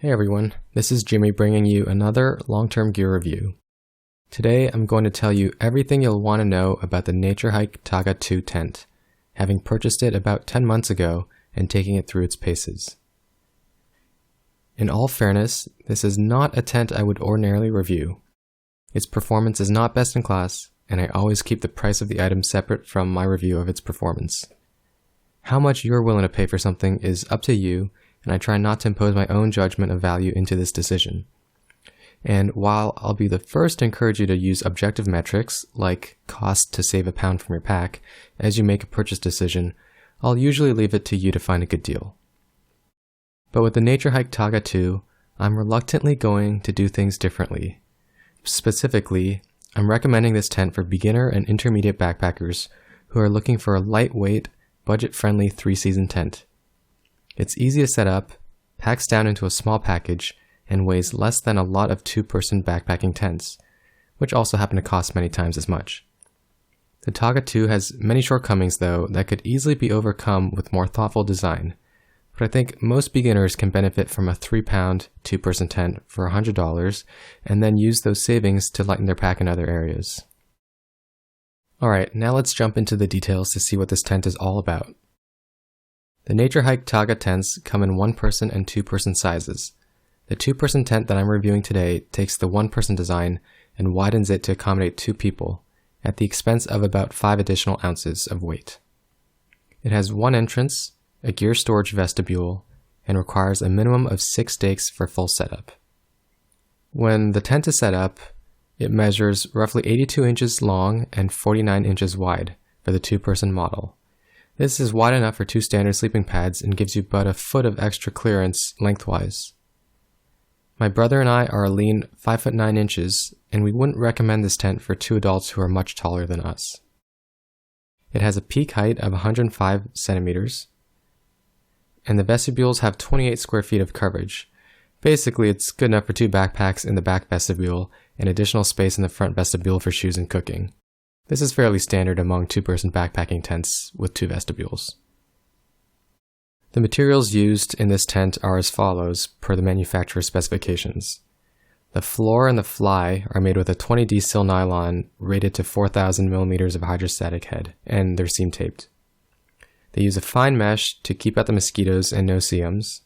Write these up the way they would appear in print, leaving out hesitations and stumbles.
Hey everyone, this is Jimmy bringing you another long-term gear review. Today I'm going to tell you everything you'll want to know about the Naturehike Taga 2 tent, having purchased it about 10 months ago and taking it through its paces. In all fairness, this is not a tent I would ordinarily review. Its performance is not best in class, and I always keep the price of the item separate from my review of its performance. How much you're willing to pay for something is up to you, and I try not to impose my own judgment of value into this decision. And while I'll be the first to encourage you to use objective metrics, like cost to save a pound from your pack, as you make a purchase decision, I'll usually leave it to you to find a good deal. But with the Naturehike Taga 2, I'm reluctantly going to do things differently. Specifically, I'm recommending this tent for beginner and intermediate backpackers who are looking for a lightweight, budget-friendly 3-season tent. It's easy to set up, packs down into a small package, and weighs less than a lot of 2-person backpacking tents, which also happen to cost many times as much. The Taga 2 has many shortcomings though that could easily be overcome with more thoughtful design, but I think most beginners can benefit from a 3-pound, 2-person tent for $100 and then use those savings to lighten their pack in other areas. Alright, now let's jump into the details to see what this tent is all about. The Naturehike Taga tents come in 1-person and 2-person sizes. The 2-person tent that I'm reviewing today takes the 1-person design and widens it to accommodate 2 people, at the expense of about 5 additional ounces of weight. It has 1 entrance, a gear storage vestibule, and requires a minimum of 6 stakes for full setup. When the tent is set up, it measures roughly 82 inches long and 49 inches wide for the 2-person model. This is wide enough for 2 standard sleeping pads and gives you about a foot of extra clearance lengthwise. My brother and I are a lean 5'9" inches, and we wouldn't recommend this tent for 2 adults who are much taller than us. It has a peak height of 105 centimeters, and the vestibules have 28 square feet of coverage. Basically, it's good enough for 2 backpacks in the back vestibule and additional space in the front vestibule for shoes and cooking. This is fairly standard among 2-person backpacking tents with 2 vestibules. The materials used in this tent are as follows per the manufacturer's specifications. The floor and the fly are made with a 20D sil nylon rated to 4,000 millimeters of hydrostatic head, and they're seam taped. They use a fine mesh to keep out the mosquitoes and no-see-ums.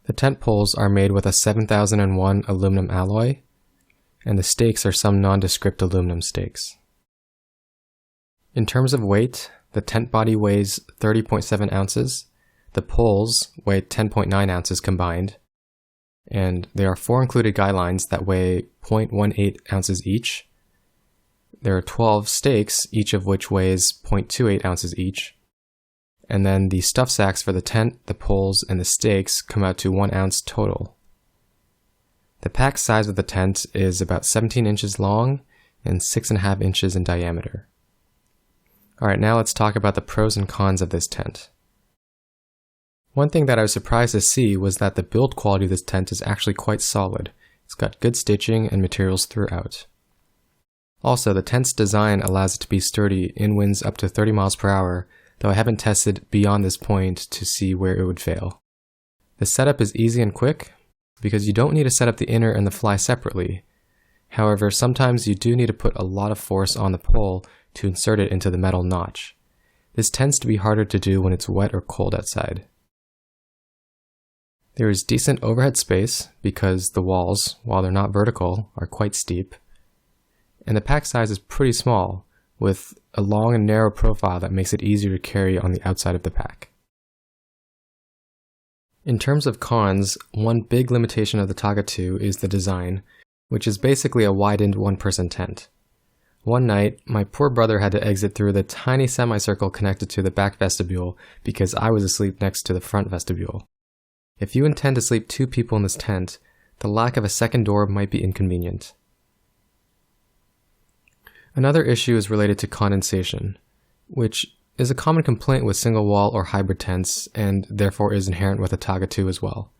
The tent poles are made with a 7001 aluminum alloy, and the stakes are some nondescript aluminum stakes. In terms of weight, the tent body weighs 30.7 ounces, the poles weigh 10.9 ounces combined, and there are 4 included guy lines that weigh 0.18 ounces each. There are 12 stakes, each of which weighs 0.28 ounces each, and then the stuff sacks for the tent, the poles, and the stakes come out to 1 ounce total. The pack size of the tent is about 17 inches long and 6.5 inches in diameter. Alright, now let's talk about the pros and cons of this tent. One thing that I was surprised to see was that the build quality of this tent is actually quite solid. It's got good stitching and materials throughout. Also, the tent's design allows it to be sturdy in winds up to 30 miles per hour, though I haven't tested beyond this point to see where it would fail. The setup is easy and quick, because you don't need to set up the inner and the fly separately. However, sometimes you do need to put a lot of force on the pole to insert it into the metal notch. This tends to be harder to do when it's wet or cold outside. There is decent overhead space because the walls, while they're not vertical, are quite steep. And the pack size is pretty small, with a long and narrow profile that makes it easier to carry on the outside of the pack. In terms of cons, one big limitation of the Taga 2 is the design, which is basically a widened 1-person tent. One night, my poor brother had to exit through the tiny semicircle connected to the back vestibule because I was asleep next to the front vestibule. If you intend to sleep 2 people in this tent, the lack of a second door might be inconvenient. Another issue is related to condensation, which is a common complaint with single wall or hybrid tents and therefore is inherent with a Taga 2 as well.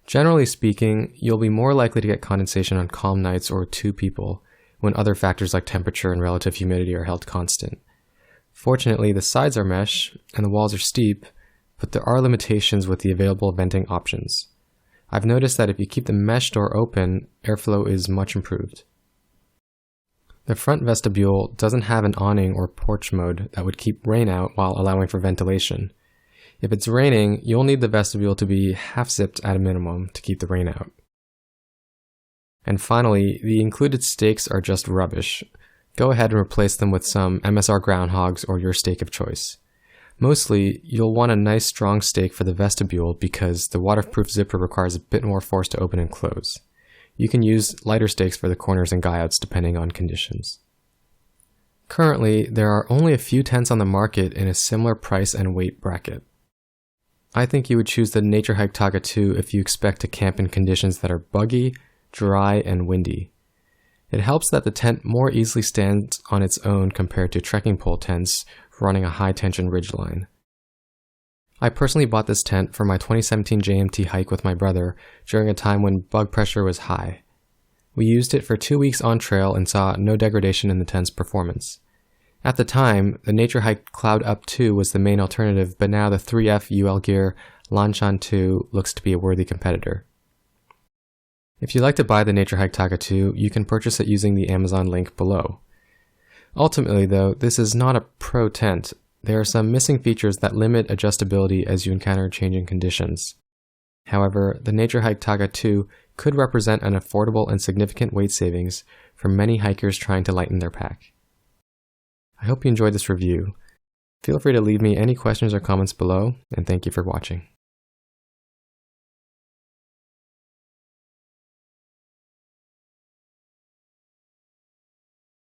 Generally speaking, you'll be more likely to get condensation on calm nights or 2 people when other factors like temperature and relative humidity are held constant. Fortunately, the sides are mesh and the walls are steep, but there are limitations with the available venting options. I've noticed that if you keep the mesh door open, airflow is much improved. The front vestibule doesn't have an awning or porch mode that would keep rain out while allowing for ventilation. If it's raining, you'll need the vestibule to be half-zipped at a minimum to keep the rain out. And finally, the included stakes are just rubbish. Go ahead and replace them with some MSR groundhogs or your stake of choice. Mostly, you'll want a nice strong stake for the vestibule because the waterproof zipper requires a bit more force to open and close. You can use lighter stakes for the corners and guyouts depending on conditions. Currently, there are only a few tents on the market in a similar price and weight bracket. I think you would choose the Naturehike Taga 2 if you expect to camp in conditions that are buggy, dry, and windy. It helps that the tent more easily stands on its own compared to trekking pole tents running a high-tension ridgeline. I personally bought this tent for my 2017 JMT hike with my brother during a time when bug pressure was high. We used it for 2 weeks on trail and saw no degradation in the tent's performance. At the time, the Naturehike Cloud Up 2 was the main alternative, but now the 3F UL Gear Lanchan 2 looks to be a worthy competitor. If you'd like to buy the Naturehike Taga 2, you can purchase it using the Amazon link below. Ultimately though, this is not a pro tent. There are some missing features that limit adjustability as you encounter changing conditions. However, the Naturehike Taga 2 could represent an affordable and significant weight savings for many hikers trying to lighten their pack. I hope you enjoyed this review. Feel free to leave me any questions or comments below, and thank you for watching.